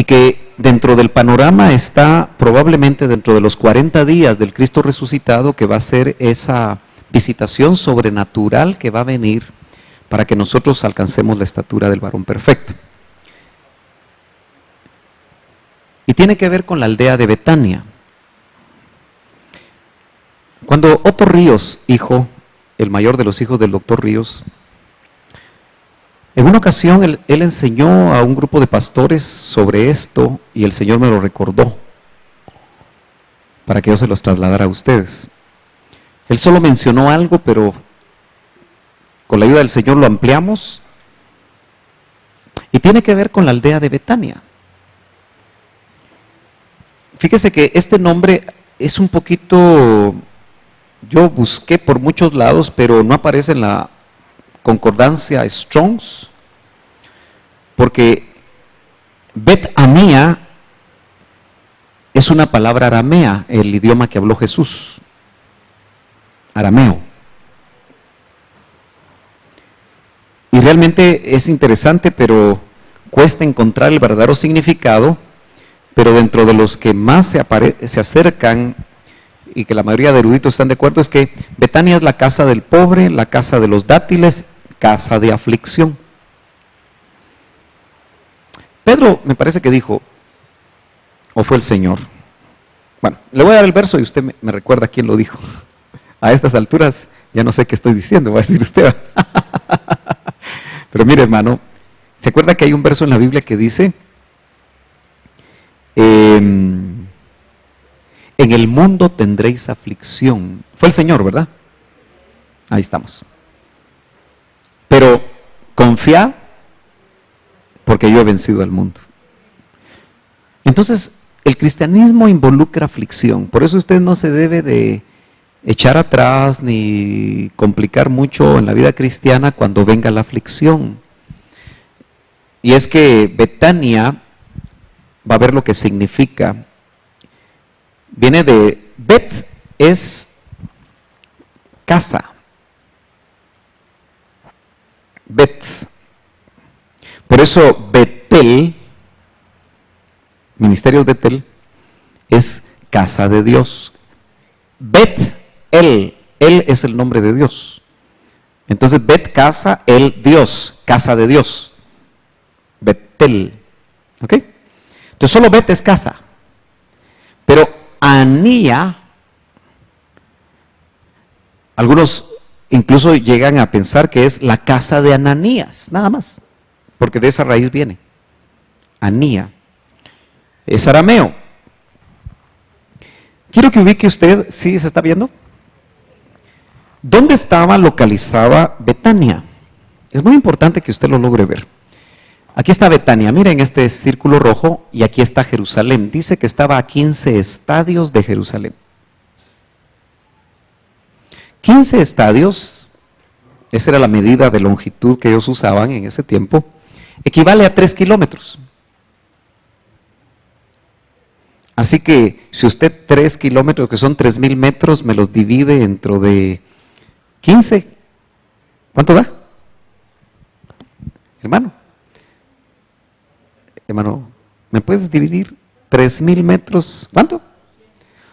que dentro del panorama está probablemente dentro de los 40 días del Cristo resucitado, que va a ser esa visitación sobrenatural que va a venir para que nosotros alcancemos la estatura del varón perfecto. Y tiene que ver con la aldea de Betania. Cuando Otto Ríos, hijo, el mayor de los hijos del doctor Ríos, en una ocasión él enseñó a un grupo de pastores sobre esto y el Señor me lo recordó para que yo se los trasladara a ustedes. Él solo mencionó algo, pero con la ayuda del Señor lo ampliamos y tiene que ver con la aldea de Betania. Fíjese que este nombre es un poquito, yo busqué por muchos lados, pero no aparece en la concordancia Strong's, porque Bet-Ania es una palabra aramea, el idioma que habló Jesús, arameo. Y realmente es interesante, pero cuesta encontrar el verdadero significado, pero dentro de los que más se acercan y que la mayoría de eruditos están de acuerdo es que Betania es la casa del pobre, la casa de los dátiles, casa de aflicción. Pedro me parece que dijo, o fue el Señor. Bueno, le voy a dar el verso y usted me recuerda quién lo dijo. A estas alturas ya no sé qué estoy diciendo, va a decir usted. Pero mire, hermano, ¿se acuerda que hay un verso en la Biblia que dice, en el mundo tendréis aflicción? Fue el Señor, ¿verdad? Ahí estamos. Pero confiad, porque yo he vencido al mundo. Entonces, el cristianismo involucra aflicción. Por eso usted no se debe de echar atrás ni complicar mucho en la vida cristiana cuando venga la aflicción. Y es que Betania, va a ver lo que significa. Viene de Bet, es casa. Bet. Por eso Betel, Ministerios Betel, es casa de Dios. Bet-El, él es el nombre de Dios. Entonces Bet, casa, el Dios, casa de Dios. Betel. ¿Ok? Entonces solo Bet es casa. Pero Anía, algunos incluso llegan a pensar que es la casa de Ananías, nada más, porque de esa raíz viene. Anía. Es arameo. Quiero que ubique usted, ¿sí se está viendo? ¿Dónde estaba localizada Betania? Es muy importante que usted lo logre ver. Aquí está Betania, miren este círculo rojo, y aquí está Jerusalén. Dice que estaba a 15 estadios de Jerusalén. 15 estadios, esa era la medida de longitud que ellos usaban en ese tiempo, equivale a 3 kilómetros. Así que si usted 3 kilómetros, que son 3,000 metros, me los divide dentro de 15, ¿cuánto da? Hermano, ¿me puedes dividir 3,000 metros? ¿Cuánto?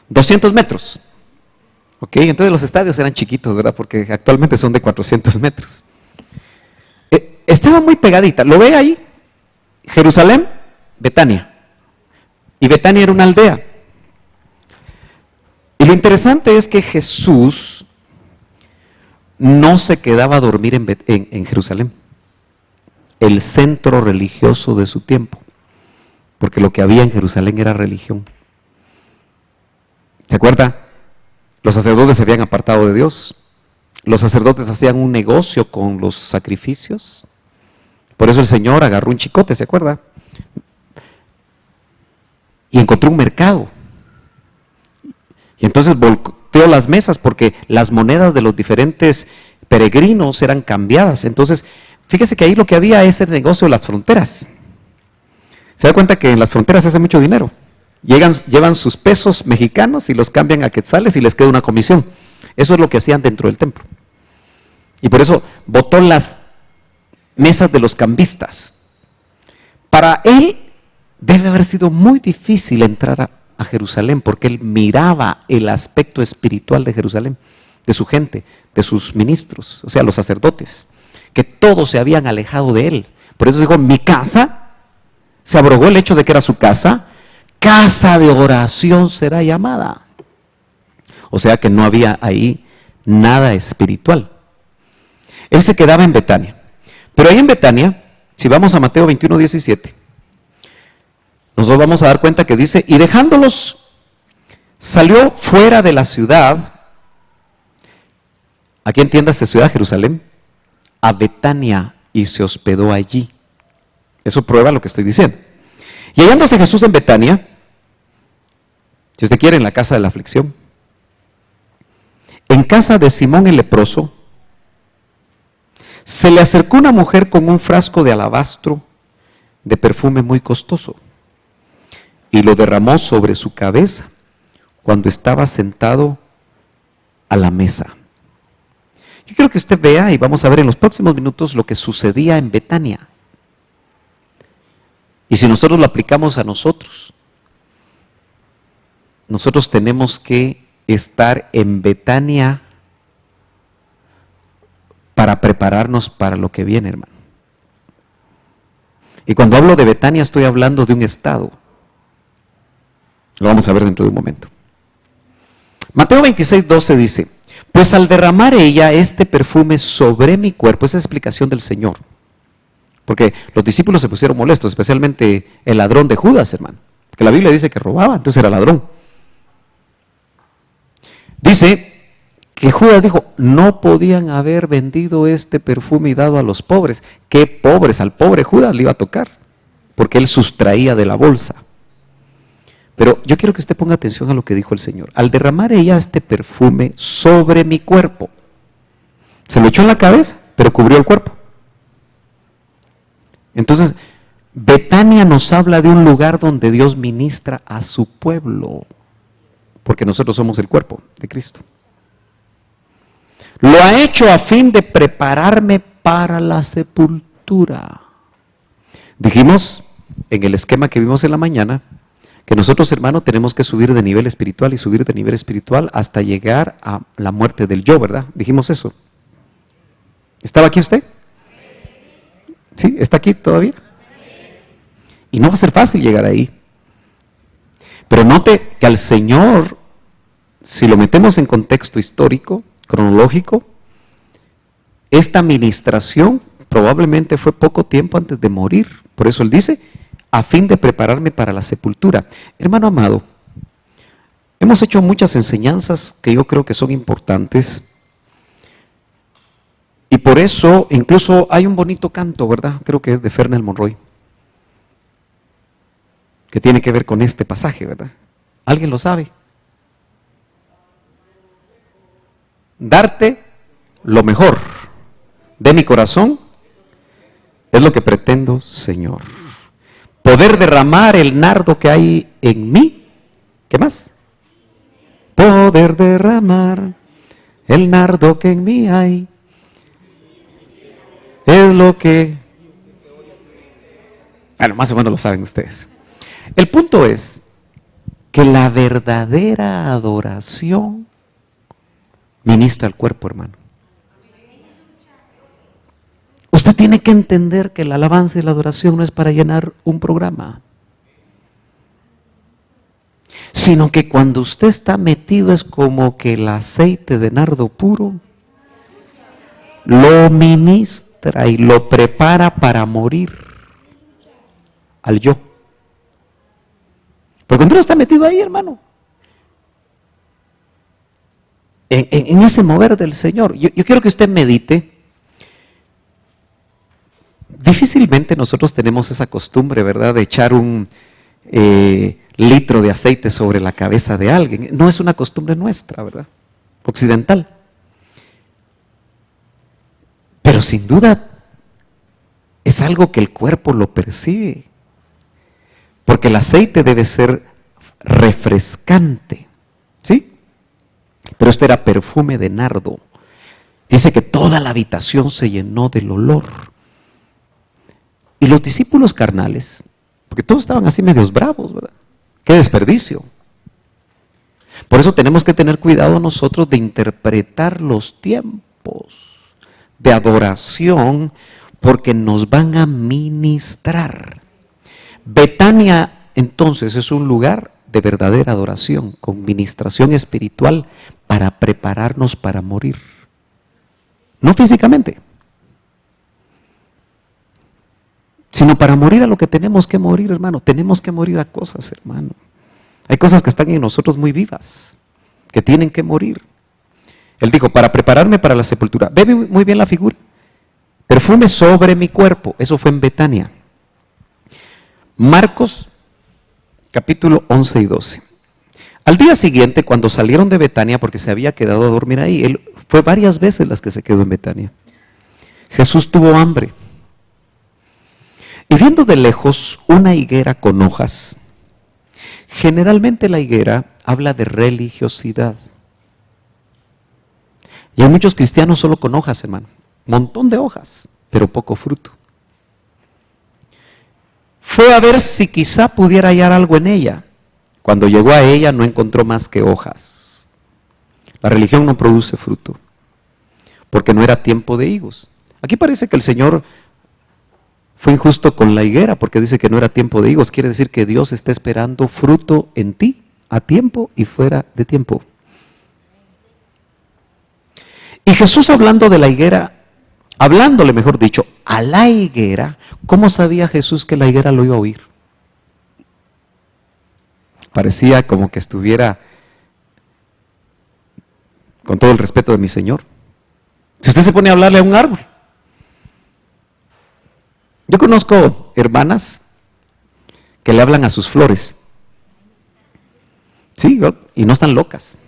200 metros. Ok, entonces los estadios eran chiquitos, ¿verdad? Porque actualmente son de 400 metros. Estaba muy pegadita, ¿lo ve ahí? Jerusalén, Betania. Y Betania era una aldea. Y lo interesante es que Jesús no se quedaba a dormir en Jerusalén, el centro religioso de su tiempo, porque lo que había en Jerusalén era religión. ¿Se acuerda? Los sacerdotes se habían apartado de Dios. Los sacerdotes hacían un negocio con los sacrificios. Por eso el Señor agarró un chicote, ¿se acuerda? Y encontró un mercado. Y entonces volteó las mesas porque las monedas de los diferentes peregrinos eran cambiadas. Entonces, fíjese que ahí lo que había es el negocio de las fronteras. ¿Se da cuenta que en las fronteras se hace mucho dinero? Llevan sus pesos mexicanos y los cambian a quetzales y les queda una comisión. Eso es lo que hacían dentro del templo. Y por eso botó las mesas de los cambistas. Para él, debe haber sido muy difícil entrar a Jerusalén, porque él miraba el aspecto espiritual de Jerusalén, de su gente, de sus ministros, o sea, los sacerdotes, que todos se habían alejado de él. Por eso dijo, mi casa, se abrogó el hecho de que era su casa, casa de oración será llamada. O sea que no había ahí nada espiritual. Él se quedaba en Betania. Pero ahí en Betania, si vamos a Mateo 21:17, nosotros vamos a dar cuenta que dice, y dejándolos, salió fuera de la ciudad. Aquí entiéndase ciudad, Jerusalén, a Betania, y se hospedó allí. Eso prueba lo que estoy diciendo. Y hallándose Jesús en Betania, si usted quiere, en la casa de la aflicción, en casa de Simón el leproso, se le acercó una mujer con un frasco de alabastro de perfume muy costoso y lo derramó sobre su cabeza cuando estaba sentado a la mesa. Yo quiero que usted vea, y vamos a ver en los próximos minutos, lo que sucedía en Betania. Y si nosotros lo aplicamos a nosotros, nosotros tenemos que estar en Betania para prepararnos para lo que viene, hermano. Y cuando hablo de Betania estoy hablando de un estado. Lo vamos a ver dentro de un momento. Mateo 26:12 dice, pues al derramar ella este perfume sobre mi cuerpo, esa es explicación del Señor. Porque los discípulos se pusieron molestos, especialmente el ladrón de Judas, hermano. Porque la Biblia dice que robaba, entonces era ladrón. Dice que Judas dijo, no podían haber vendido este perfume y dado a los pobres. ¿Qué pobres? Al pobre Judas le iba a tocar, porque él sustraía de la bolsa. Pero yo quiero que usted ponga atención a lo que dijo el Señor. Al derramar ella este perfume sobre mi cuerpo, se lo echó en la cabeza, pero cubrió el cuerpo. Entonces, Betania nos habla de un lugar donde Dios ministra a su pueblo, porque nosotros somos el cuerpo de Cristo. Lo ha hecho a fin de prepararme para la sepultura. Dijimos en el esquema que vimos en la mañana que nosotros, hermanos, tenemos que subir de nivel espiritual y subir de nivel espiritual hasta llegar a la muerte del yo, ¿verdad? Dijimos eso. ¿Estaba aquí usted? ¿Sí? ¿Está aquí todavía? Y no va a ser fácil llegar ahí. Pero note que al Señor, si lo metemos en contexto histórico, cronológico, esta administración probablemente fue poco tiempo antes de morir. Por eso Él dice, a fin de prepararme para la sepultura. Hermano amado, hemos hecho muchas enseñanzas que yo creo que son importantes. Y por eso, incluso hay un bonito canto, ¿verdad? Creo que es de Fernel Monroy, que tiene que ver con este pasaje, ¿verdad? ¿Alguien lo sabe? Darte lo mejor de mi corazón es lo que pretendo, Señor. Poder derramar el nardo que hay en mí. ¿Qué más? Poder derramar el nardo que en mí hay. Es lo que... Bueno, más o menos lo saben ustedes. El punto es que la verdadera adoración ministra al cuerpo, hermano. Usted tiene que entender que la alabanza y la adoración no es para llenar un programa, sino que cuando usted está metido es como que el aceite de nardo puro lo ministra y lo prepara para morir al yo. Porque cuando uno está metido ahí, hermano, en ese mover del Señor, yo quiero que usted medite. Difícilmente nosotros tenemos esa costumbre, ¿verdad?, de echar un litro de aceite sobre la cabeza de alguien. No es una costumbre nuestra, ¿verdad?, occidental. Pero sin duda es algo que el cuerpo lo percibe. Porque el aceite debe ser refrescante, ¿sí? Pero esto era perfume de nardo. Dice que toda la habitación se llenó del olor. Y los discípulos carnales, Porque todos estaban así medios bravos, ¿verdad? ¡Qué desperdicio! Por eso tenemos que tener cuidado nosotros de interpretar los tiempos de adoración, porque nos van a ministrar. Betania, entonces, es un lugar de verdadera adoración, con ministración espiritual para prepararnos para morir. No físicamente, sino para morir a lo que tenemos que morir, hermano. Tenemos que morir a cosas, hermano. Hay cosas que están en nosotros muy vivas, que tienen que morir. Él dijo, para prepararme para la sepultura. Ve muy bien la figura. Perfume sobre mi cuerpo. Eso fue en Betania. Marcos, capítulo 11 y 12. Al día siguiente, cuando salieron de Betania, porque se había quedado a dormir ahí, él fue varias veces las que se quedó en Betania. Jesús tuvo hambre. Y viendo de lejos una higuera con hojas, generalmente la higuera habla de religiosidad. Y hay muchos cristianos solo con hojas, hermano. Montón de hojas, pero poco fruto. Fue a ver si quizá pudiera hallar algo en ella. Cuando llegó a ella no encontró más que hojas. La religión no produce fruto, porque no era tiempo de higos. Aquí parece que el Señor fue injusto con la higuera, porque dice que no era tiempo de higos. Quiere decir que Dios está esperando fruto en ti, a tiempo y fuera de tiempo. Y Jesús hablando de la higuera, hablándole mejor dicho, a la higuera, ¿cómo sabía Jesús que la higuera lo iba a oír? Parecía como que estuviera, con todo el respeto de mi Señor, si usted se pone a hablarle a un árbol. Yo conozco hermanas que le hablan a sus flores. Sí, y no están locas.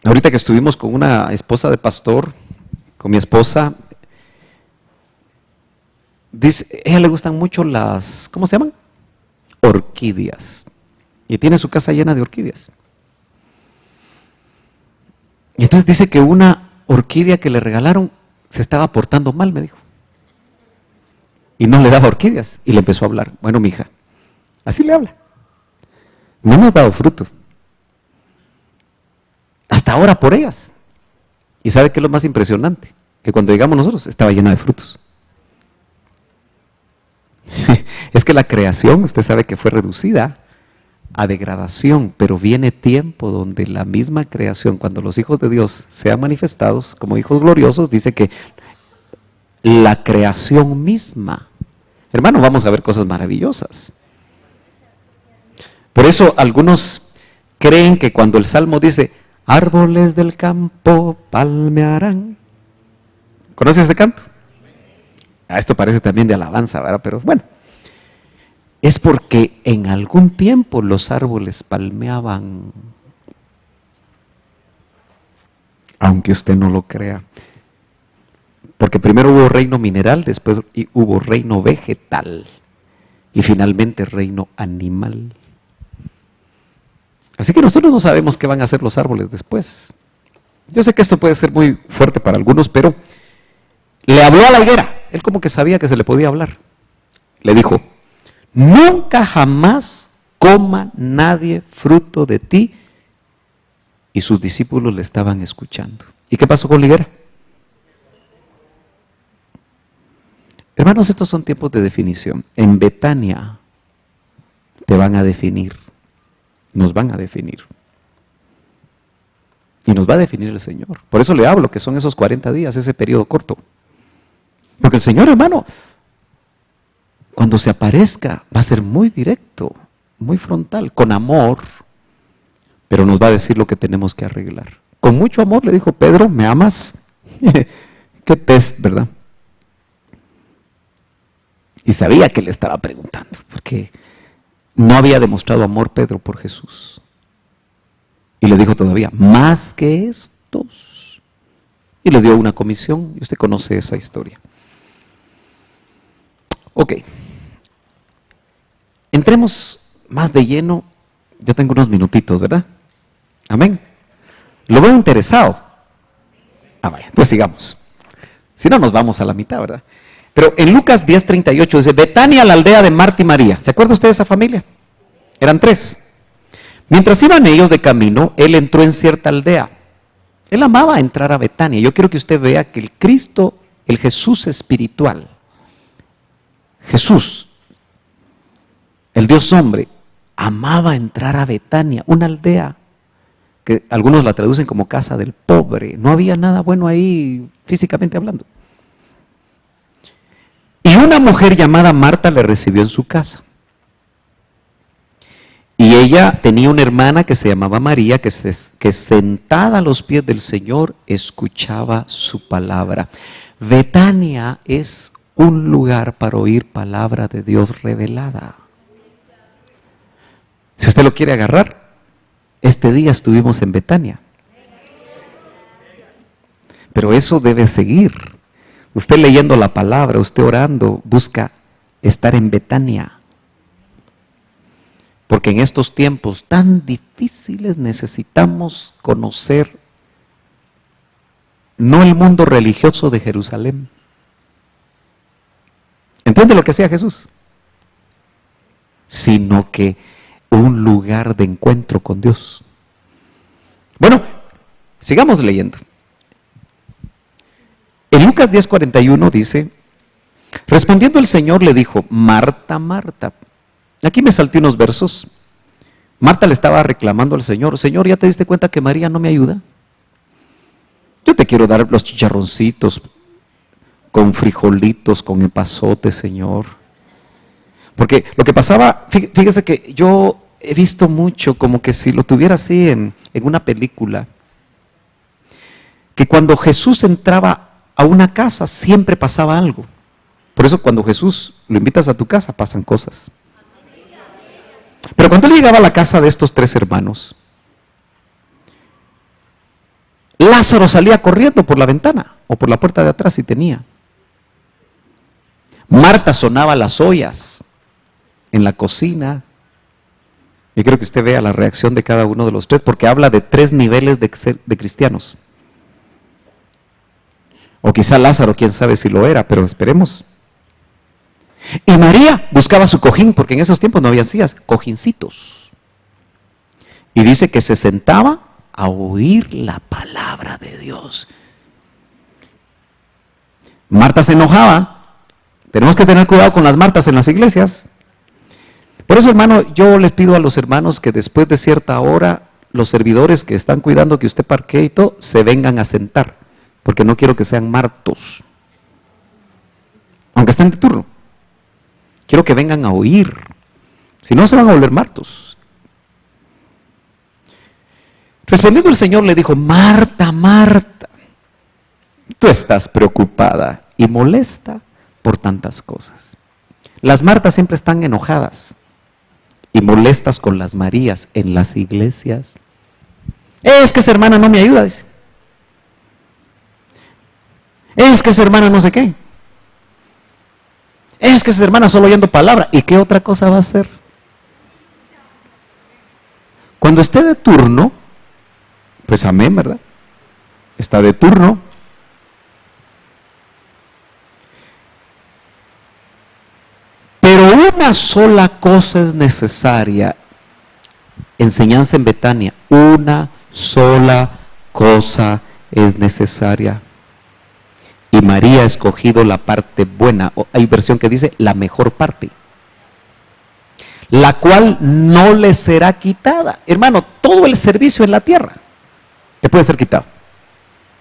Ahorita que estuvimos con una esposa de pastor, con mi esposa, dice, a ella le gustan mucho las, ¿cómo se llaman? Orquídeas. Y tiene su casa llena de orquídeas. Y entonces dice que una orquídea que le regalaron se estaba portando mal, me dijo. Y no le daba orquídeas. Y le empezó a hablar. Bueno, mija, así le habla. No me has dado fruto. Hasta ahora por ellas. ¿Y sabe qué es lo más impresionante? Que cuando llegamos nosotros estaba llena de frutos. Es que la creación, usted sabe que fue reducida a degradación, pero viene tiempo donde la misma creación, cuando los hijos de Dios sean manifestados como hijos gloriosos, dice que la creación misma, hermano, vamos a ver cosas maravillosas. Por eso algunos creen que cuando el Salmo dice, árboles del campo palmearán. ¿Conoces ese canto? Esto parece también de alabanza, ¿verdad? Pero bueno, es porque en algún tiempo los árboles palmeaban, aunque usted no lo crea. Porque primero hubo reino mineral, después hubo reino vegetal y finalmente reino animal. Así que nosotros no sabemos qué van a hacer los árboles después. Yo sé que esto puede ser muy fuerte para algunos, pero le habló a la higuera. Él como que sabía que se le podía hablar. Le dijo, nunca jamás coma nadie fruto de ti. Y sus discípulos le estaban escuchando. ¿Y qué pasó con la higuera? Hermanos, estos son tiempos de definición. En Betania te van a definir. Nos van a definir. Y nos va a definir el Señor. Por eso le hablo que son esos 40 días, ese periodo corto. Porque el Señor, hermano, cuando se aparezca, va a ser muy directo, muy frontal, con amor, pero nos va a decir lo que tenemos que arreglar. Con mucho amor le dijo, Pedro, ¿me amas? Qué test, ¿verdad? Y sabía que le estaba preguntando, porque no había demostrado amor Pedro por Jesús. Y le dijo todavía, más que estos. Y le dio una comisión, y usted conoce esa historia. Ok. Entremos más de lleno. Yo tengo unos minutitos, ¿verdad? Amén. Lo veo interesado. Vaya, pues sigamos. Si no, nos vamos a la mitad, ¿verdad? Pero en Lucas 10:38 dice, Betania, la aldea de Marta y María. ¿Se acuerda usted de esa familia? Eran 3. Mientras iban ellos de camino, él entró en cierta aldea. Él amaba entrar a Betania. Yo quiero que usted vea que el Cristo, el Jesús espiritual, Jesús, el Dios hombre, amaba entrar a Betania, una aldea que algunos la traducen como casa del pobre. No había nada bueno ahí físicamente hablando. Y una mujer llamada Marta le recibió en su casa. Y ella tenía una hermana que se llamaba María, que sentada a los pies del Señor escuchaba su palabra. Betania es un lugar para oír palabra de Dios revelada. Si usted lo quiere agarrar, este día estuvimos en Betania. Pero eso debe seguir. Usted leyendo la palabra, usted orando, busca estar en Betania. Porque en estos tiempos tan difíciles necesitamos conocer no el mundo religioso de Jerusalén. ¿Entiende lo que hacía Jesús? Sino que un lugar de encuentro con Dios. Bueno, sigamos leyendo. En Lucas 10:41 dice, respondiendo el Señor le dijo, Marta, Marta. Aquí me salté unos versos. Marta le estaba reclamando al Señor, Señor, ¿ya te diste cuenta que María no me ayuda? Yo te quiero dar los chicharroncitos con frijolitos, con epazote, Señor. Porque lo que pasaba, fíjese que yo he visto mucho, como que si lo tuviera así en una película, que cuando Jesús entraba a una casa siempre pasaba algo. Por eso cuando Jesús lo invitas a tu casa pasan cosas. Pero cuando él llegaba a la casa de estos 3 hermanos, Lázaro salía corriendo por la ventana o por la puerta de atrás si tenía. Marta sonaba las ollas en la cocina. Yo quiero que usted vea la reacción de cada uno de los 3, porque habla de 3 niveles de cristianos. O quizá Lázaro, quién sabe si lo era, pero esperemos. Y María buscaba su cojín, porque en esos tiempos no había sillas, cojincitos. Y dice que se sentaba a oír la palabra de Dios. Marta se enojaba. Tenemos que tener cuidado con las Martas en las iglesias. Por eso, hermano, yo les pido a los hermanos que después de cierta hora, los servidores que están cuidando que usted parquee y todo, se vengan a sentar, porque no quiero que sean martos, aunque estén de turno. Quiero que vengan a oír, si no se van a volver martos. Respondiendo el Señor le dijo, Marta, Marta, tú estás preocupada y molesta por tantas cosas. Las Martas siempre están enojadas y molestas con las Marías en las iglesias. Es que esa hermana no me ayuda, dice. Es que esa hermana no sé qué. Es que esa hermana solo oyendo palabra. ¿Y qué otra cosa va a hacer? Cuando esté de turno, pues amén, ¿verdad? Está de turno. Pero una sola cosa es necesaria. Enseñanza en Betania. Una sola cosa es necesaria. Y María ha escogido la parte buena. Hay versión que dice la mejor parte, la cual no le será quitada. Hermano, todo el servicio en la tierra te puede ser quitado,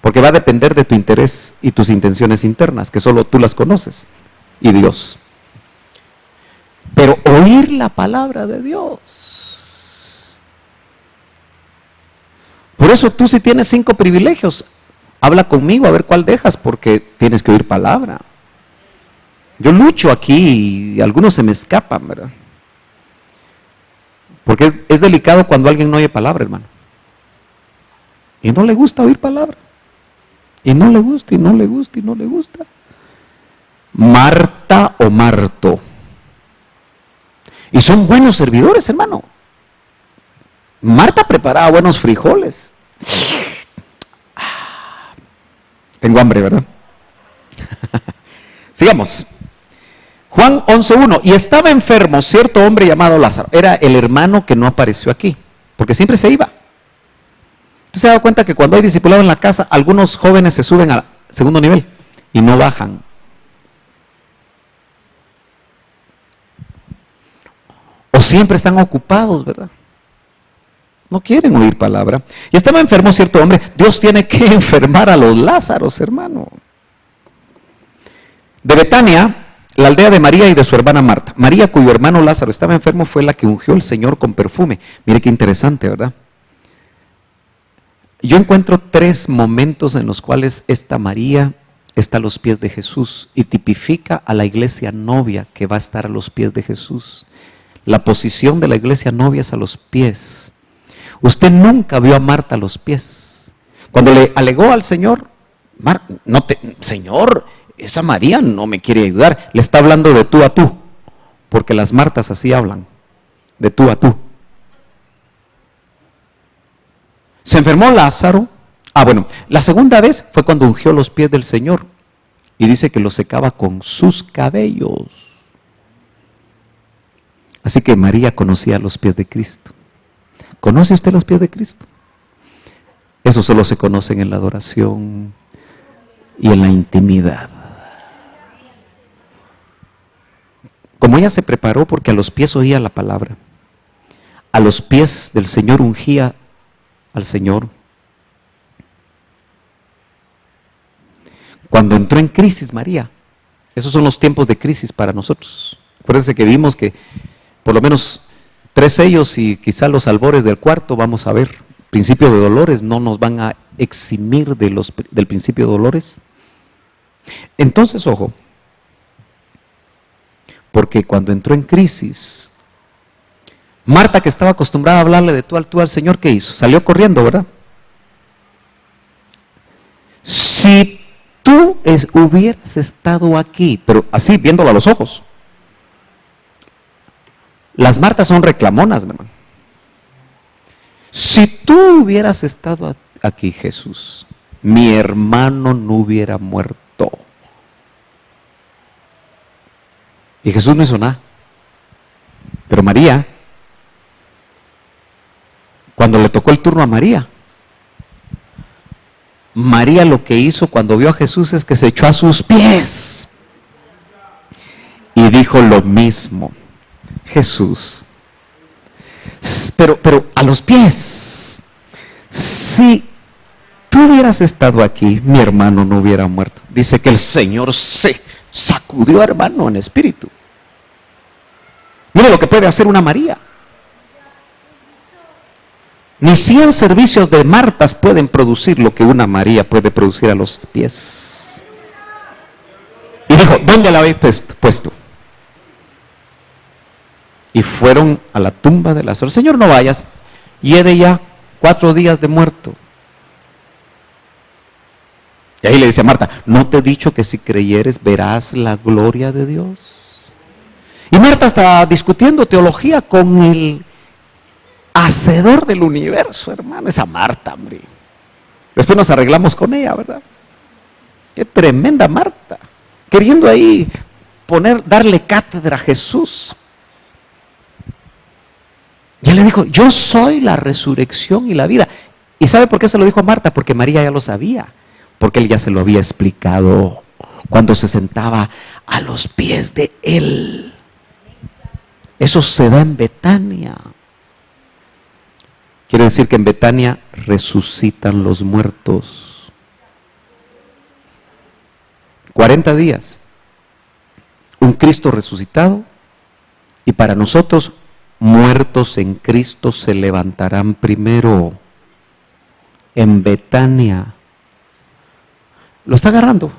porque va a depender de tu interés y tus intenciones internas, que solo tú las conoces, y Dios. Pero oír la palabra de Dios. Por eso tú, si tienes 5 privilegios, habla conmigo a ver cuál dejas, porque tienes que oír palabra. Yo lucho aquí y algunos se me escapan, ¿verdad? Porque es delicado cuando alguien no oye palabra, hermano. Y no le gusta oír palabra. Y no le gusta, y no le gusta, y no le gusta. Marta o Marto. Y son buenos servidores, hermano. Marta preparaba buenos frijoles. Tengo hambre, ¿verdad? Sigamos. Juan 11:1. Y estaba enfermo cierto hombre llamado Lázaro. Era el hermano que no apareció aquí, porque siempre se iba. Usted se ha dado cuenta que cuando hay discipulado en la casa, algunos jóvenes se suben al segundo nivel y no bajan. O siempre están ocupados, ¿verdad? No quieren oír palabra. Y estaba enfermo cierto hombre. Dios tiene que enfermar a los Lázaros, hermano. De Betania, la aldea de María y de su hermana Marta. María, cuyo hermano Lázaro estaba enfermo, fue la que ungió al Señor con perfume. Mire qué interesante, ¿verdad? Yo encuentro 3 momentos en los cuales esta María está a los pies de Jesús y tipifica a la iglesia novia que va a estar a los pies de Jesús. La posición de la iglesia novia es a los pies. Usted nunca vio a Marta a los pies. Cuando le alegó al Señor, Señor, esa María no me quiere ayudar. Le está hablando de tú a tú, porque las Martas así hablan, de tú a tú. Se enfermó Lázaro. La segunda vez fue cuando ungió los pies del Señor y dice que los secaba con sus cabellos. Así que María conocía los pies de Cristo. ¿Conoce usted los pies de Cristo? Eso solo se conocen en la adoración y en la intimidad. Como ella se preparó porque a los pies oía la palabra, a los pies del Señor ungía al Señor. Cuando entró en crisis María, esos son los tiempos de crisis para nosotros. Acuérdense que vimos que por lo menos 3 sellos y quizá los albores del 4, vamos a ver, principio de dolores, no nos van a eximir del principio de dolores. Entonces, ojo, porque cuando entró en crisis, Marta, que estaba acostumbrada a hablarle de tú al Señor, ¿qué hizo? Salió corriendo, ¿verdad? Si tú hubieras estado aquí, pero así, viéndolo a los ojos. Las Martas son reclamonas, hermano. Si tú hubieras estado aquí, Jesús, mi hermano no hubiera muerto. Y Jesús no hizo nada. Pero María, cuando le tocó el turno a María, María lo que hizo cuando vio a Jesús es que se echó a sus pies y dijo lo mismo. Jesús, pero a los pies, si tú hubieras estado aquí, mi hermano no hubiera muerto. Dice que el Señor se sacudió, hermano, en espíritu. Mire lo que puede hacer una María. Ni 100 servicios de Martas pueden producir lo que una María puede producir a los pies. Y dijo, ¿dónde la habéis puesto? Y fueron a la tumba de Lázaro. Señor, no vayas, hiede ya 4 días de muerto. Y ahí le dice a Marta, ¿no te he dicho que si creyeres verás la gloria de Dios? Y Marta está discutiendo teología con el hacedor del universo, hermano. Esa Marta, hombre. Después nos arreglamos con ella, ¿verdad? Qué tremenda Marta. Queriendo ahí darle cátedra a Jesús. Y él le dijo, yo soy la resurrección y la vida. ¿Y sabe por qué se lo dijo a Marta? Porque María ya lo sabía. Porque él ya se lo había explicado cuando se sentaba a los pies de él. Eso se da en Betania. Quiere decir que en Betania resucitan los muertos. 40 días. Un Cristo resucitado. Y para nosotros, muertos en Cristo se levantarán primero. En Betania. ¿Lo está agarrando?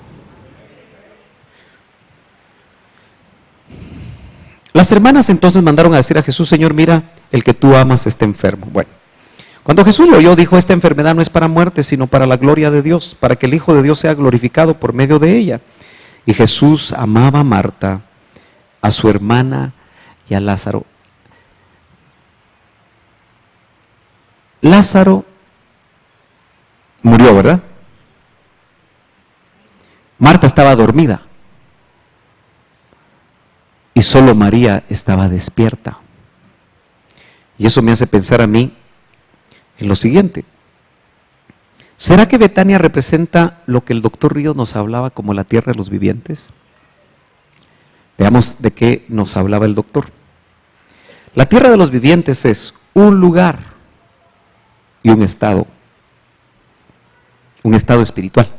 Las hermanas entonces mandaron a decir a Jesús, Señor, mira, el que tú amas está enfermo. Bueno, cuando Jesús lo oyó, dijo, esta enfermedad no es para muerte, sino para la gloria de Dios, para que el Hijo de Dios sea glorificado por medio de ella. Y Jesús amaba a Marta, a su hermana y a Lázaro. Lázaro murió, ¿verdad? Marta estaba dormida. y solo María estaba despierta. Y eso me hace pensar a mí en lo siguiente. ¿Será que Betania representa lo que el doctor Ríos nos hablaba como la tierra de los vivientes? Veamos de qué nos hablaba el doctor. La tierra de los vivientes es un lugar y un estado espiritual.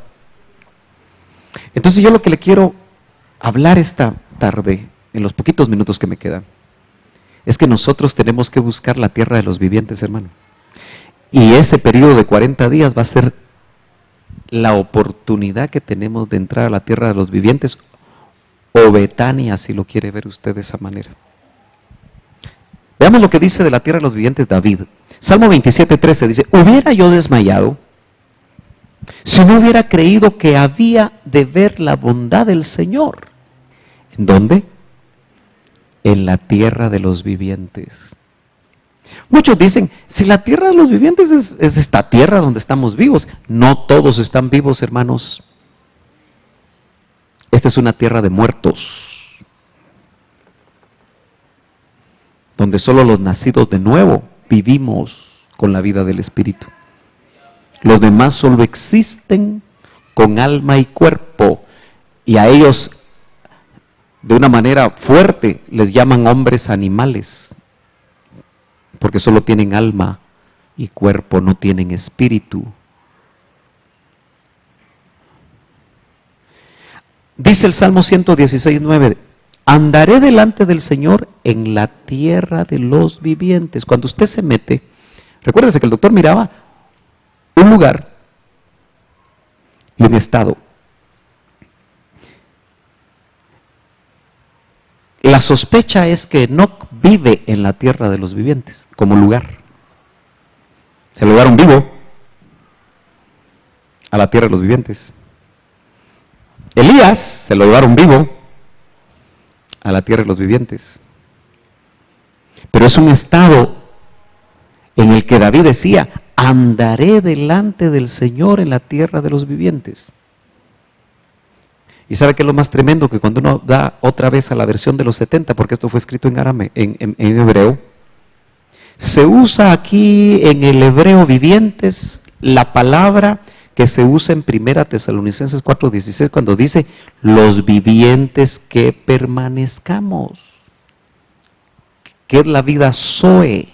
Entonces yo lo que le quiero hablar esta tarde, en los poquitos minutos que me quedan, es que nosotros tenemos que buscar la tierra de los vivientes, hermano. Y ese periodo de 40 días va a ser la oportunidad que tenemos de entrar a la tierra de los vivientes, o Betania, si lo quiere ver usted de esa manera. Veamos lo que dice de la tierra de los vivientes David. Salmo 27:13 dice: hubiera yo desmayado si no hubiera creído que había de ver la bondad del Señor. ¿En dónde? En la tierra de los vivientes. Muchos dicen, si la tierra de los vivientes es esta tierra donde estamos vivos. No todos están vivos, hermanos. Esta es una tierra de muertos, donde solo los nacidos de nuevo vivimos con la vida del Espíritu. Los demás solo existen con alma y cuerpo, y a ellos de una manera fuerte les llaman hombres animales, porque solo tienen alma y cuerpo, no tienen espíritu. Dice el Salmo 116:9: andaré delante del Señor en la tierra de los vivientes. Cuando usted se mete, recuérdese que el doctor miraba un lugar y un estado. La sospecha es que Enoc vive en la tierra de los vivientes como lugar. Se lo llevaron vivo a la tierra de los vivientes. Elías se lo llevaron vivo a la tierra de los vivientes. Pero es un estado en el que David decía: andaré delante del Señor en la tierra de los vivientes. Y sabe que es lo más tremendo, que cuando uno da otra vez a la versión de los 70, porque esto fue escrito en hebreo, se usa aquí en el hebreo vivientes la palabra que se usa en 1 Tesalonicenses 4:16 cuando dice: los vivientes que permanezcamos, que es la vida Zoe.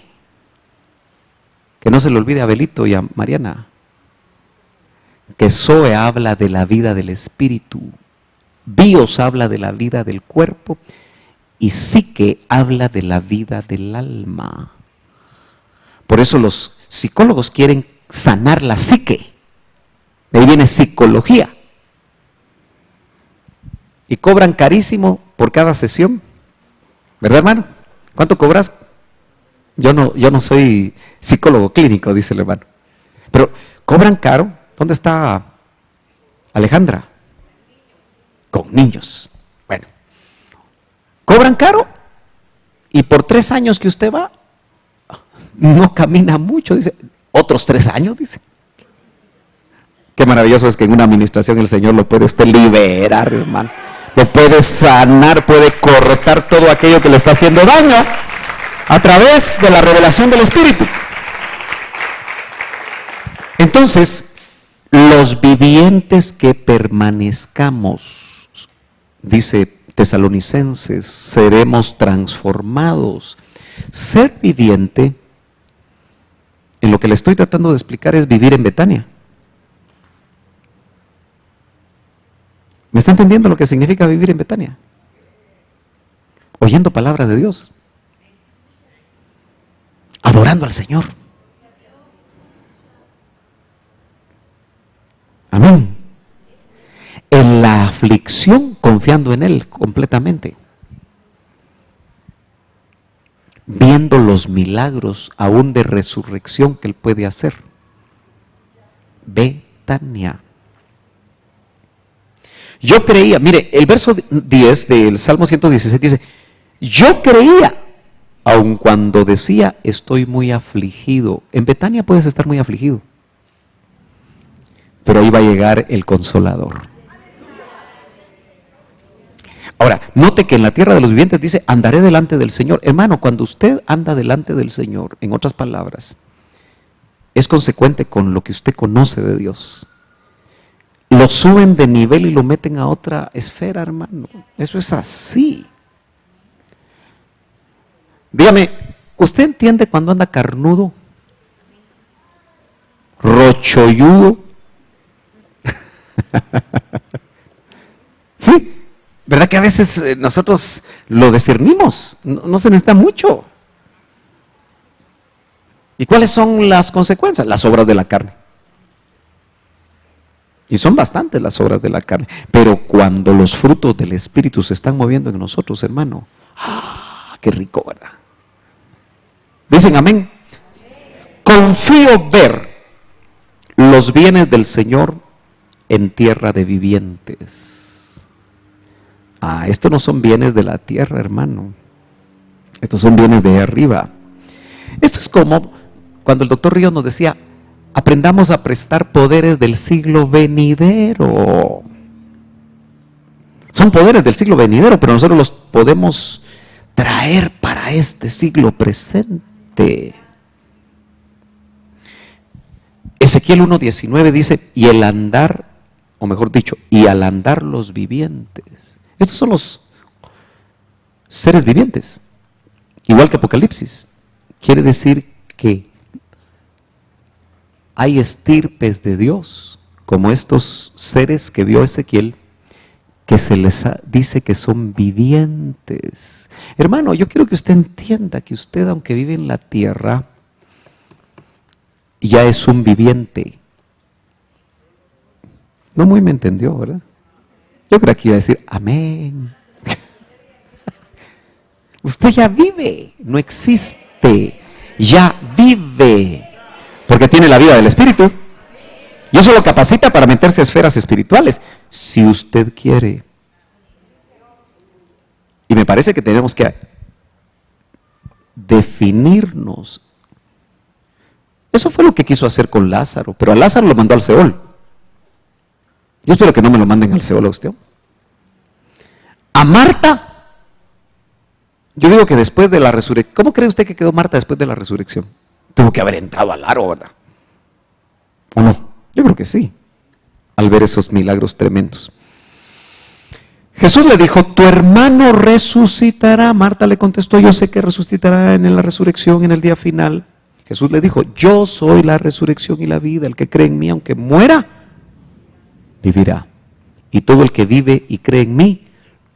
Que no se le olvide a Abelito y a Mariana, que Zoe habla de la vida del espíritu, bios habla de la vida del cuerpo, y psique habla de la vida del alma. Por eso los psicólogos quieren sanar la psique. De ahí viene psicología. Y cobran carísimo por cada sesión. ¿Verdad, hermano? ¿Cuánto cobras? Yo no soy psicólogo clínico, dice el hermano. Pero cobran caro. ¿Dónde está Alejandra? Con niños. Bueno. Cobran caro. Y por 3 años que usted va, no camina mucho. Dice, otros 3 años, dice. Qué maravilloso es que en una administración el Señor lo puede usted liberar, hermano. Lo puede sanar, puede cortar todo aquello que le está haciendo daño a través de la revelación del Espíritu. Entonces, los vivientes que permanezcamos, dice Tesalonicenses, seremos transformados. Ser viviente, en lo que le estoy tratando de explicar, es vivir en Betania. ¿Me está entendiendo lo que significa vivir en Betania? Oyendo palabra de Dios. Adorando al Señor. Amén. En la aflicción, confiando en Él completamente. Viendo los milagros aún de resurrección que Él puede hacer. Betania. Yo creía, mire, el verso 10 del Salmo 116 dice: yo creía, aun cuando decía, estoy muy afligido. En Betania puedes estar muy afligido, pero ahí va a llegar el Consolador. Ahora, note que en la tierra de los vivientes dice, andaré delante del Señor. Hermano, cuando usted anda delante del Señor, en otras palabras, es consecuente con lo que usted conoce de Dios. Lo suben de nivel y lo meten a otra esfera, hermano. Eso es así. Dígame, ¿usted entiende cuando anda carnudo? Rocholludo. ¿Sí? ¿Verdad que a veces nosotros lo discernimos? No se necesita mucho. ¿Y cuáles son las consecuencias? Las obras de la carne. Y son bastantes las obras de la carne. Pero cuando los frutos del Espíritu se están moviendo en nosotros, hermano, ¡ah, qué rico!, ¿verdad? Dicen amén. Confío ver los bienes del Señor en tierra de vivientes. Estos no son bienes de la tierra, hermano. Estos son bienes de arriba. Esto es como cuando el doctor Ríos nos decía, aprendamos a prestar poderes del siglo venidero. Son poderes del siglo venidero, pero nosotros los podemos traer para este siglo presente. Ezequiel 1:19 dice, y el andar, o mejor dicho, y al andar los vivientes. Estos son los seres vivientes, igual que Apocalipsis. Quiere decir que hay estirpes de Dios, como estos seres que vio Ezequiel, que se les dice que son vivientes. Hermano, yo quiero que usted entienda que usted, aunque vive en la tierra, ya es un viviente. No muy me entendió, ¿verdad? Yo creo que iba a decir, amén. Usted ya vive, no existe, ya vive. Porque tiene la vida del Espíritu. Y eso lo capacita para meterse a esferas espirituales, si usted quiere. Y me parece que tenemos que definirnos. Eso fue lo que quiso hacer con Lázaro, pero a Lázaro lo mandó al Seol. Yo espero que no me lo manden al Seol a usted. A Marta, yo digo que después de la resurrección, ¿cómo cree usted que quedó Marta después de la resurrección? Tuvo que haber entrado al aro, ¿verdad? ¿O no? Yo creo que sí, al ver esos milagros tremendos. Jesús le dijo, tu hermano resucitará. Marta le contestó, yo sé que resucitará en la resurrección, en el día final. Jesús le dijo, yo soy la resurrección y la vida. El que cree en mí, aunque muera, vivirá. Y todo el que vive y cree en mí,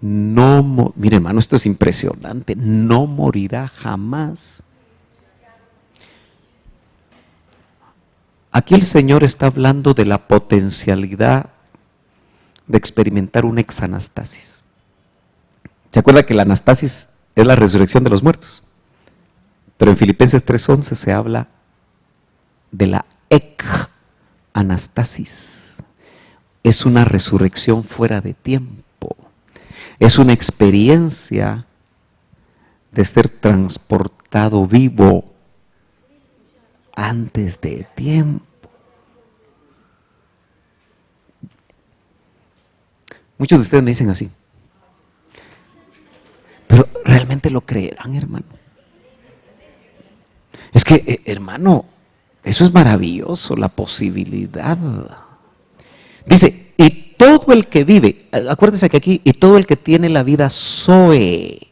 mire, hermano, esto es impresionante, no morirá jamás. Aquí el Señor está hablando de la potencialidad de experimentar una exanastasis. ¿Se acuerda que la anastasis es la resurrección de los muertos? Pero en Filipenses 3:11 se habla de la anastasis. Es una resurrección fuera de tiempo. Es una experiencia de ser transportado vivo antes de tiempo. Muchos de ustedes me dicen así, pero ¿realmente lo creerán, hermano? Es que, hermano, eso es maravilloso, la posibilidad. Dice, y todo el que vive, acuérdense que aquí, y todo el que tiene la vida Zoe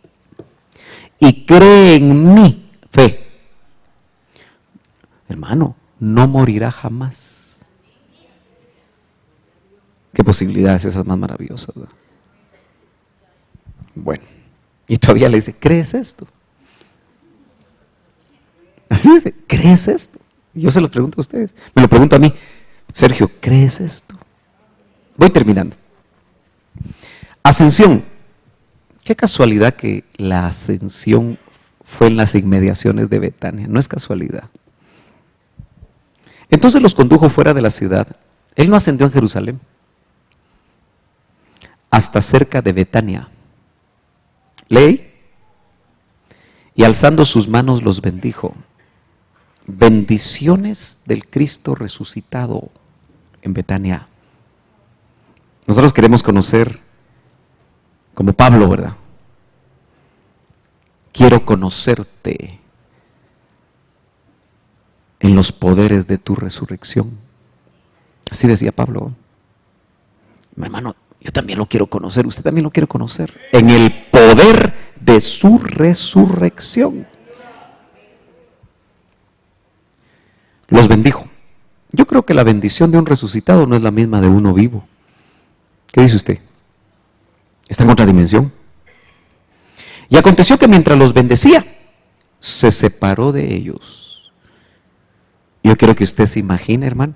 y cree en mí, fe, hermano, no morirá jamás. ¿Qué posibilidades esas más maravillosas, ¿verdad? Bueno, y todavía le dice, ¿crees esto? Así dice, ¿crees esto? Yo se lo pregunto a ustedes, me lo pregunto a mí, Sergio, ¿crees esto? Voy terminando. Ascensión. Qué casualidad que la ascensión fue en las inmediaciones de Betania, no es casualidad. Entonces los condujo fuera de la ciudad. Él no ascendió en Jerusalén, hasta cerca de Betania. Leí, y alzando sus manos los bendijo. Bendiciones del Cristo resucitado en Betania. Nosotros queremos conocer como Pablo, ¿verdad? Quiero conocerte en los poderes de tu resurrección. Así decía Pablo. Mi hermano, yo también lo quiero conocer, usted también lo quiere conocer. En el poder de su resurrección. Los bendijo. Yo creo que la bendición de un resucitado no es la misma de uno vivo. ¿Qué dice usted? Está en otra dimensión. Y aconteció que mientras los bendecía, se separó de ellos. Yo quiero que usted se imagine, hermano.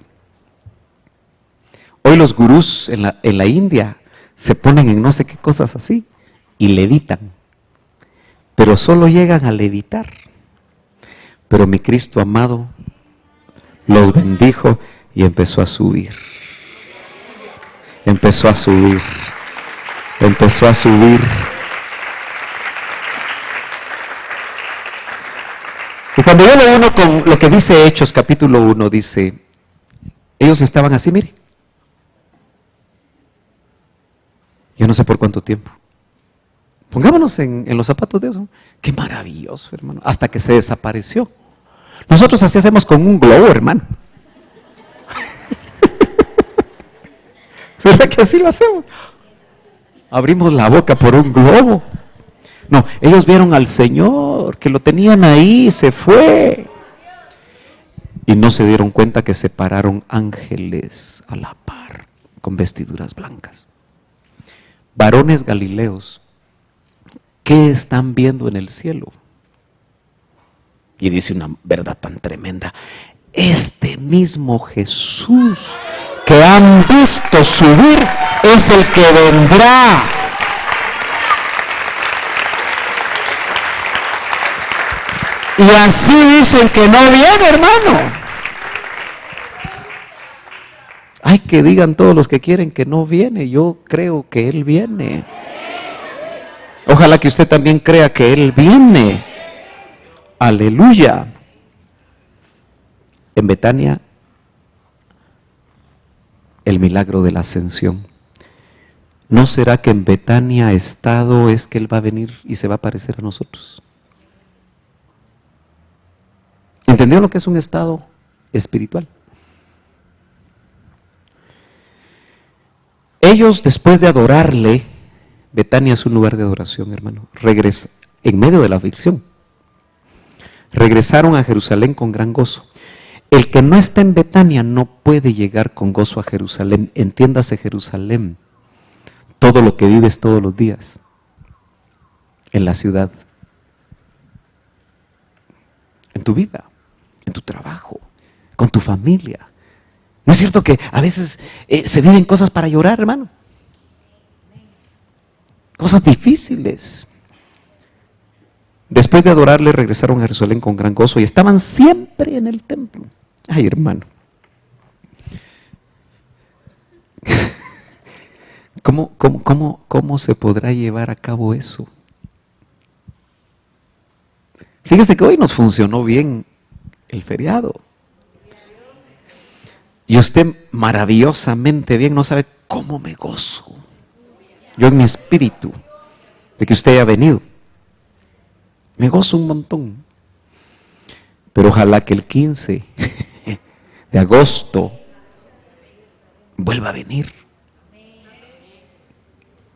Hoy los gurús en la India se ponen en no sé qué cosas así y levitan. Pero solo llegan a levitar. Pero mi Cristo amado los bendijo y empezó a subir. Empezó a subir. Empezó a subir. Y cuando yo lo uno con lo que dice Hechos capítulo 1, dice, ellos estaban así, mire. Yo no sé por cuánto tiempo. Pongámonos en los zapatos de eso. Qué maravilloso, hermano. Hasta que se desapareció. Nosotros así hacemos con un globo, hermano. ¿Verdad que así lo hacemos? Abrimos la boca por un globo. No, ellos vieron al Señor, que lo tenían ahí, se fue. Y no se dieron cuenta que se pararon ángeles a la par, con vestiduras blancas. Varones Galileos, ¿qué están viendo en el cielo? Y dice una verdad tan tremenda. Este mismo Jesús que han visto subir es el que vendrá. Y así dicen que no viene, hermano. Ay, que digan todos los que quieren que no viene. Yo creo que Él viene. Ojalá que usted también crea que Él viene. Aleluya. En Betania, el milagro de la ascensión. ¿No será que en Betania estado es que Él va a venir y se va a parecer a nosotros? ¿Entendió lo que es un estado espiritual? Ellos, después de adorarle, Betania es un lugar de adoración, hermano, en medio de la aflicción, regresaron a Jerusalén con gran gozo. El que no está en Betania no puede llegar con gozo a Jerusalén. Entiéndase Jerusalén, todo lo que vives todos los días en la ciudad, en tu vida, en tu trabajo, con tu familia. ¿No es cierto que a veces se viven cosas para llorar, hermano? Cosas difíciles. Después de adorarle, regresaron a Jerusalén con gran gozo y estaban siempre en el templo. Ay, hermano. ¿Cómo se podrá llevar a cabo eso? Fíjese que hoy nos funcionó bien el feriado. Y usted maravillosamente bien, no sabe cómo me gozo. Yo en mi espíritu de que usted haya venido. Me gozo un montón. Pero ojalá que el 15 de agosto vuelva a venir.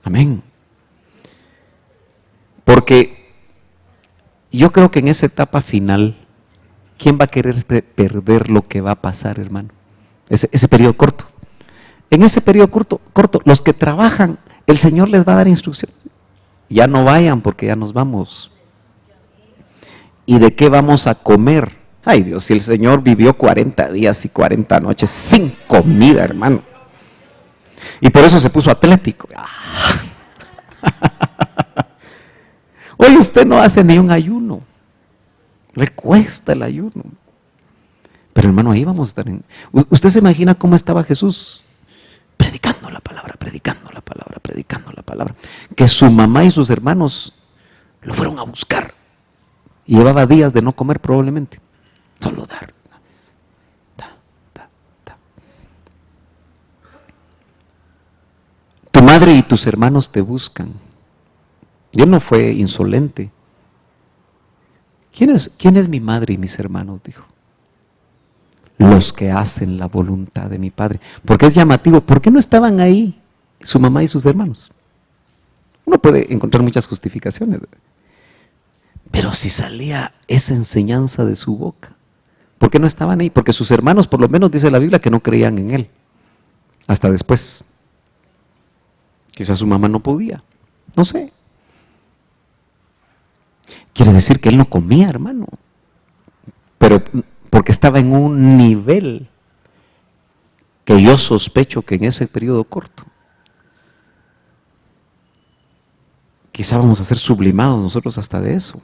Amén. Porque yo creo que en esa etapa final, ¿quién va a querer perder lo que va a pasar, hermano? Ese periodo corto. En ese periodo corto, los que trabajan, el Señor les va a dar instrucción. Ya no vayan porque ya nos vamos. ¿Y de qué vamos a comer? Ay Dios, si el Señor vivió 40 días y 40 noches sin comida, hermano. Y por eso se puso atlético. Hoy usted no hace ni un ayuno. Le cuesta el ayuno. Pero hermano, ahí vamos a estar. ¿Usted se imagina cómo estaba Jesús? Predicando la palabra, predicando la palabra, predicando la palabra. Que su mamá y sus hermanos lo fueron a buscar. Y llevaba días de no comer probablemente. Solo dar. Tu madre y tus hermanos te buscan. Y él no fue insolente. ¿Quién es mi madre y mis hermanos? Dijo. Los que hacen la voluntad de mi Padre. Porque es llamativo. ¿Por qué no estaban ahí su mamá y sus hermanos? Uno puede encontrar muchas justificaciones. Pero si salía esa enseñanza de su boca, ¿por qué no estaban ahí? Porque sus hermanos, por lo menos dice la Biblia, que no creían en él. Hasta después. Quizás su mamá no podía. No sé. Quiere decir que él no comía, hermano. Pero porque estaba en un nivel que yo sospecho que en ese periodo corto quizá vamos a ser sublimados nosotros hasta de eso.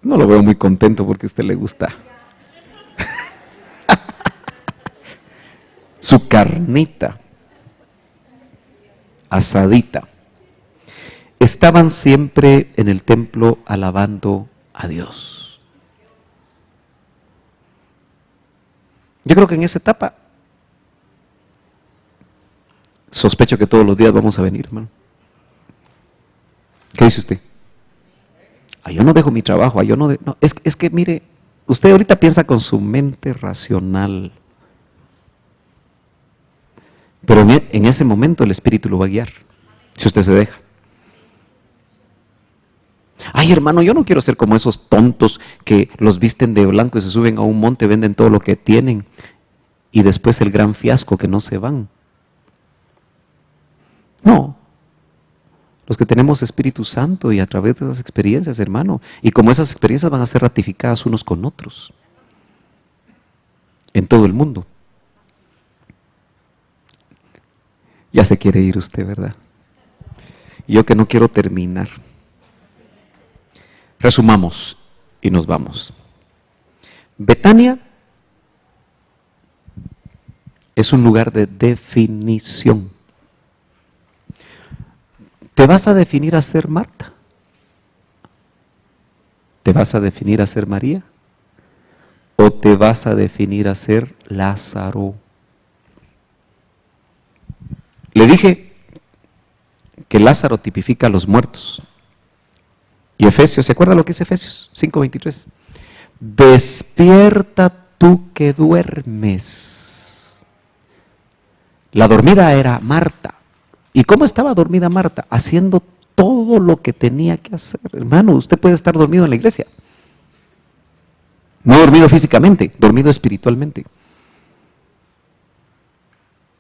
No lo veo muy contento porque a usted le gusta su carnita asadita. Estaban siempre en el templo alabando a Dios. Yo creo que en esa etapa sospecho que todos los días vamos a venir, hermano. ¿Qué dice usted? Yo no dejo mi trabajo, yo no, no. Es que mire, usted ahorita piensa con su mente racional, pero en ese momento el Espíritu lo va a guiar, si usted se deja. Ay, hermano, yo no quiero ser como esos tontos que los visten de blanco y se suben a un monte, venden todo lo que tienen y después el gran fiasco que no se van. No. Los que tenemos Espíritu Santo y a través de esas experiencias, hermano, y como esas experiencias van a ser ratificadas unos con otros en todo el mundo. Ya se quiere ir usted, ¿verdad? Yo que no quiero terminar. Resumamos y nos vamos. Betania es un lugar de definición. ¿Te vas a definir a ser Marta? ¿Te vas a definir a ser María? ¿O te vas a definir a ser Lázaro? Le dije que Lázaro tipifica a los muertos. Y Efesios, ¿se acuerda lo que es Efesios 5:23? Despierta tú que duermes. La dormida era Marta. ¿Y cómo estaba dormida Marta? Haciendo todo lo que tenía que hacer. Hermano, usted puede estar dormido en la iglesia. No dormido físicamente, dormido espiritualmente.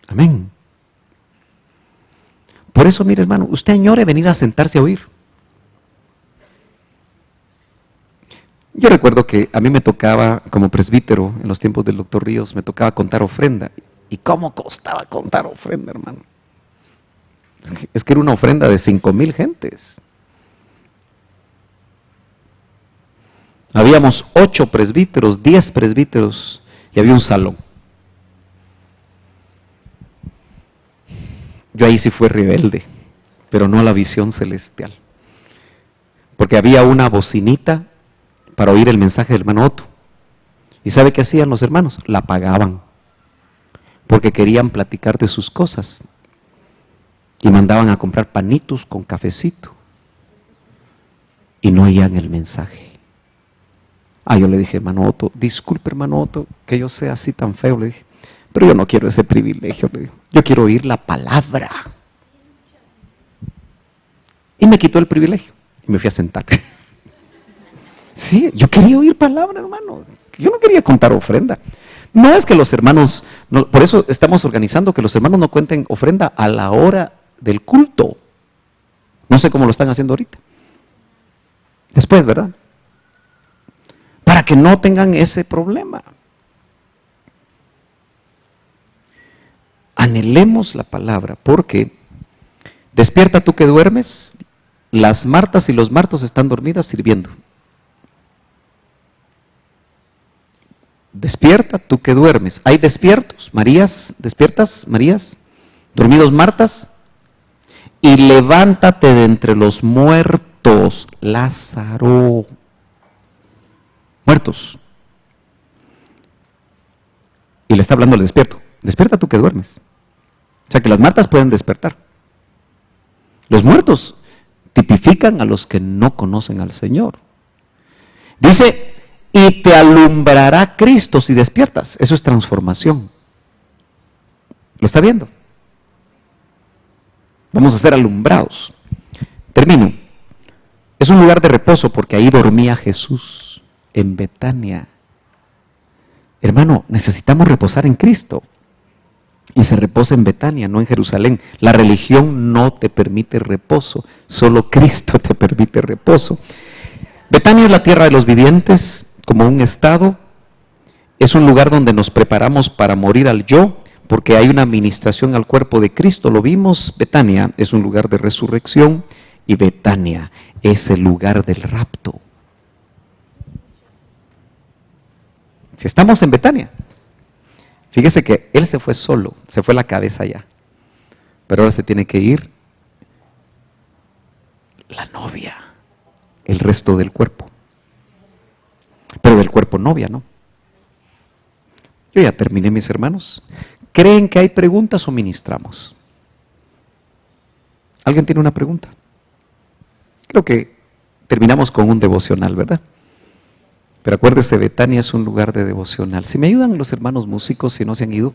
Amén. Por eso, mire, hermano, usted añore venir a sentarse a oír. Yo recuerdo que a mí me tocaba, como presbítero, en los tiempos del doctor Ríos, me tocaba contar ofrenda. ¿Y cómo costaba contar ofrenda, hermano? Es que era una ofrenda de 5,000 gentes. Habíamos 8 presbíteros, 10 presbíteros y había un salón. Yo ahí sí fui rebelde, pero no a la visión celestial. Porque había una bocinita para oír el mensaje del hermano Otto. ¿Y sabe qué hacían los hermanos? La apagaban, porque querían platicar de sus cosas. Y mandaban a comprar panitos con cafecito. Y no oían el mensaje. Yo le dije, hermano Otto, disculpe hermano Otto, que yo sea así tan feo, le dije. Pero yo no quiero ese privilegio, le digo. Yo quiero oír la palabra. Y me quitó el privilegio. Y me fui a sentar. Sí, yo quería oír palabra, hermano. Yo no quería contar ofrenda. No es que los hermanos, por eso estamos organizando que los hermanos no cuenten ofrenda a la hora del culto. No sé cómo lo están haciendo ahorita. Después, ¿verdad? Para que no tengan ese problema. Anhelemos la palabra, porque despierta tú que duermes, las Martas y los Martos están dormidas sirviendo. Despierta tú que duermes. Hay despiertos, Marías, despiertas, Marías, dormidos Martas, y levántate de entre los muertos, Lázaro. Muertos. Y le está hablando al despierto. Despierta tú que duermes. O sea que las Martas pueden despertar. Los muertos tipifican a los que no conocen al Señor. Dice, y te alumbrará Cristo si despiertas. Eso es transformación. ¿Lo está viendo? Vamos a ser alumbrados. Termino. Es un lugar de reposo porque ahí dormía Jesús, en Betania. Hermano, necesitamos reposar en Cristo. Y se reposa en Betania, no en Jerusalén. La religión no te permite reposo, solo Cristo te permite reposo. Betania es la tierra de los vivientes, como un estado. Es un lugar donde nos preparamos para morir al yo, porque hay una administración al cuerpo de Cristo. Lo vimos, Betania es un lugar de resurrección y Betania es el lugar del rapto. Si estamos en Betania, fíjese que él se fue solo, se fue la cabeza ya, pero ahora se tiene que ir la novia, el resto del cuerpo, pero del cuerpo novia, ¿no? Yo ya terminé, mis hermanos. ¿Creen que hay preguntas o ministramos? ¿Alguien tiene una pregunta? Creo que terminamos con un devocional, ¿verdad? Pero acuérdese, Betania es un lugar de devocional. Si me ayudan los hermanos músicos, si no se han ido,